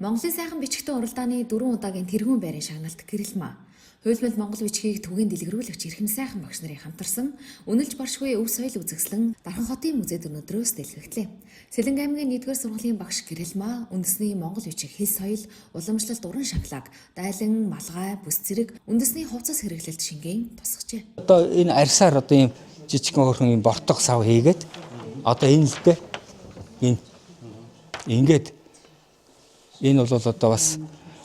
Монголын сайхан бичгтэн уралдааны 4 удаагийн тэргүүн байрын шагналт гэрэлмаа. Хуйлмал Монгол бичгийг түгээн дэлгэрүүлэгч Эрхэм сайхан багш нарын хамтарсан үнэлж баршгүй өв соёл үзэсгэлэн Дархан хотын музейд өнөөдрөөс дэлгэхлээ. Сэлэнг аймгийн 1-р сургуулийн багш гэрэлмаа үндэсний Монгол бичиг хэл соёл, уламжлалт уран шамхлаг, дайлан, малгай, бүс зэрэг үндэсний хувцас хэрэглэлт шингээн тусгажээ. Одоо энэ арьсаар одоо ийм жижигхэн хөрхөн ийм бортох сав хийгээд одоо энэ л дээ энэ ингээд энэ бол одоо бас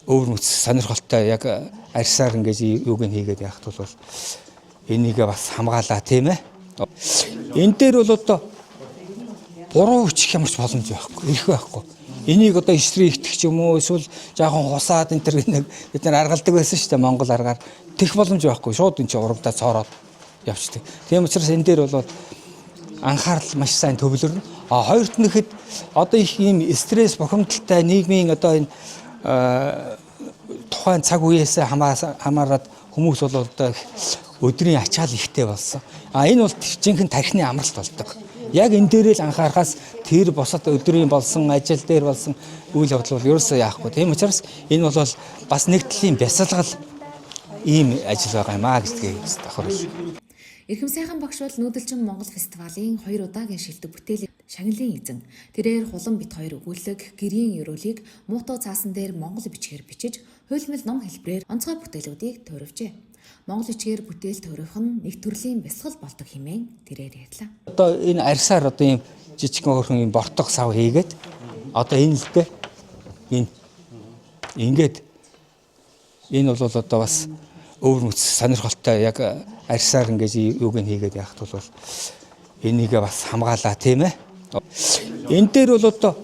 өвөр мөц сонирхолтой яг арьсаар ингэж юуг нь хийгээд яхад бол энийгээ бас хамгаалаа тийм ээ. Энэ дээр бол одоо буруу бичих ямарч боломж байхгүй, ирэх байхгүй. Энийг одоо иштрий ихтэх ч юм уу эсвэл жоохон хусаад энэ төр нэг бид нар аргалдаг байсан шүү дээ Монгол аргаар. Тех боломж байхгүй. Шууд энэ чинь урамдаа цоороод явчихдаг. Тийм учраас энэ дээр бол анхаарал маш сайн төвлөрнө. Хоёрт нь хэд одоо их ийм стресс бухимдалтай нийгмийн одоо энэ тухайн цаг үеэс хамаарат хүмүүс бол одоо өдрийн ачаал ихтэй болсон. Энэ бол жинхэнэ тархины амралт болдог. Яг энэ дээр л анхаарахаас тэр босод өдрийн болсон ажил дээр болсон үйл явдал бол ерөөсөө яахгүй. Тийм учраас энэ бол бас нэг талын бясалгал ийм ажил байгаа юм аа гэдгийг давхар хэлье. Эрхэм сайхан багш бол Нүүдэлчин Монгол фестивалийн 2 удаагийн шилдэг бүтээлийн шагналын эзэн. Тэрээр хулан бит 2 өгүүлэг, гэрийн ёроолыг муутуу цаасан дээр монгол бичгээр бичиж, хуйлмал ном хэлбэрээр онцгой бүтээлүүдийг төрөвжээ. Монгол бичгээр бүтээл төрөх нь нэг төрлийн бясалгал болдог хэмээн тэрээр ярьлаа. Одоо энэ арьсаар одоо ийм жижигхэн хөрхөн ийм бортох сав хийгээд одоо энэ л дээ энэ ингээд энэ бол одоо бас өвөр мөц сонирхолтой яг арьсаар ингэж юуг нь хийгээд яхад бол энийгээ бас хамгаалаа тийм ээ. Энэ дээр бол одоо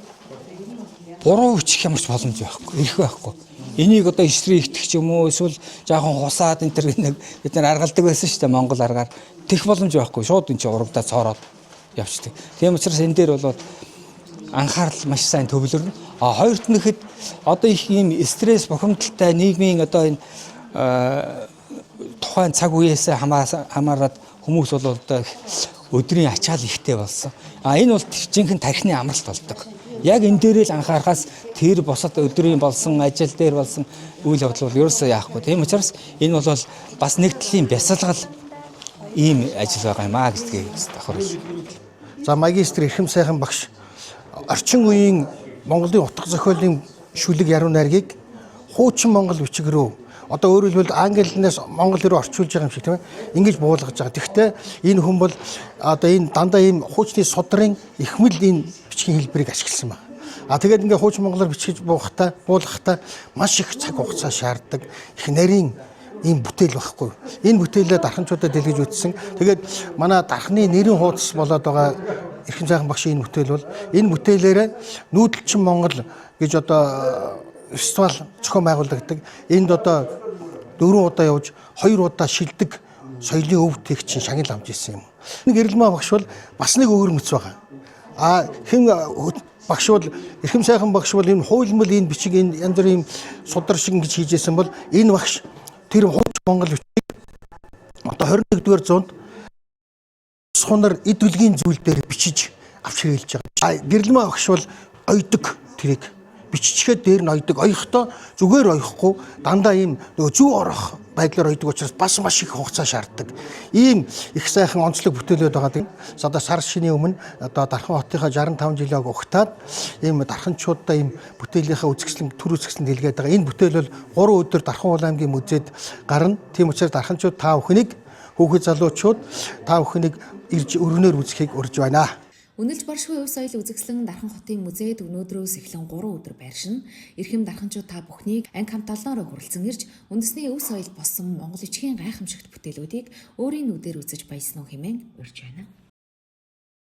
буруу бичих ямарч боломж байхгүй, ирэх байхгүй. Энийг одоо иштрий ихтэх ч юм уу эсвэл жоохон хусаад энэ төр нэг бид нар аргалдаг байсан шүү дээ Монгол аргаар. Тех боломж байхгүй. Шууд энэ чинь урамдаа цоороод явчихдаг. Тийм учраас энэ дээр бол анхаарал маш сайн төвлөрнө. Хоёрт нь хэд одоо их ийм стресс бухимдалтай нийгмийн одоо энэ тухайн цаг үеэс хамаарат хүмүүс бол одоо өдрийн ачаал ихтэй болсон. Энэ бол жинхэнэ тархины амралт болдог. Яг энэ дээр л анхаарахаас тэр босод өдрийн болсон ажил дээр болсон үйл явдал бол ерөөсөө яахгүй. Тийм учраас энэ бол бас нэг талын бясалгал ийм ажил байгаа юм аа гэдгийг давхар хэлье. За магистр Эрхэм сайхан багш орчин үеийн Монголын утга зохиолын шүлэг яруу найргийг хуучин монгол бичиг рүү одоо өөрөөр хэлбэл англиас монгол руу орчуулж байгаа юм шиг тийм ээ ингэж буулгаж байгаа. Тэгэхдээ энэ хүн бол одоо энэ дандаа ийм хуучны судрын ихмэл энэ бичгийн хэлбэрийг ашигласан байна. Тэгээд ингээ хуучин монголоор бичиж буулгахтаа маш их цаг хугацаа шаарддаг. Их нарийн ийм бүтээл байхгүй. Энэ бүтээлээ дарханчуудад дэлгэж үтсэн. Тэгээд манай дархны нэрийн хуудас болоод байгаа Эрхэм сайхан багшийн энэ бүтээл бол энэ бүтээлээрээ Нүүдэлчин Монгол гэж одоо фестивал зохион байгуулагддаг. Энд одоо 4 удаа явж 2 удаа шилдэг соёлын өв тээгч шагнал авч ирсэн юм. Нэг гэрэлмаа багш бол бас нэг өөр мэц байгаа. Хэн багш бол Эрхэм сайхан багш бол энэ хуйлмал энэ бичиг энэ янз бүрийн судар шиг ингэж хийжсэн бол энэ багш тэр хууч монгол бичиг одоо 21-р зуунд сунар эд үлгийн зүйл дээр бичиж авч хэлж байгаа. Гэрэлмаа багш бол ойдог тэрийг биччихээд дээр нь ойдог. Ойхдоо зүгээр ойхгүй дандаа ийм нөгөө зүү орох байдлаар ойдог учраас бас маш их хугацаа шаарддаг. Ийм их сайхан онцлог бүтээлүүд байгаа тийм. Одоо сар шинийн өмнө одоо Дархан хотынхаа 65 жилийн угтаад ийм дарханчуудаа ийм бүтээлийнхаа үзэсгэлэн төр үзэсгэлэн дэлгээд байгаа. Энэ бүтээл бол 3 өдөр Дархан уул аймгийн музейд гарна. Тийм учраас дарханчууд та бүхнийг хүүхэд залуучууд та бүхнийг ирж өргөнөөр үзэхийг урьж байна. Үнэлж баршгүй өв соёл үзэсгэлэн Дархан хотын музейд өнөөдрөөс эхлэн 3 өдөр байршина. Эрхэм дарханчууд та бүхнийг анги хамт олноороо хүрэлцэн ирж үндэсний өв соёл болсон Монгол бичгийн гайхамшигт бүтээлүүдийг өөрийн нүдээр үзэж баясна уу хэмээн урьж байна.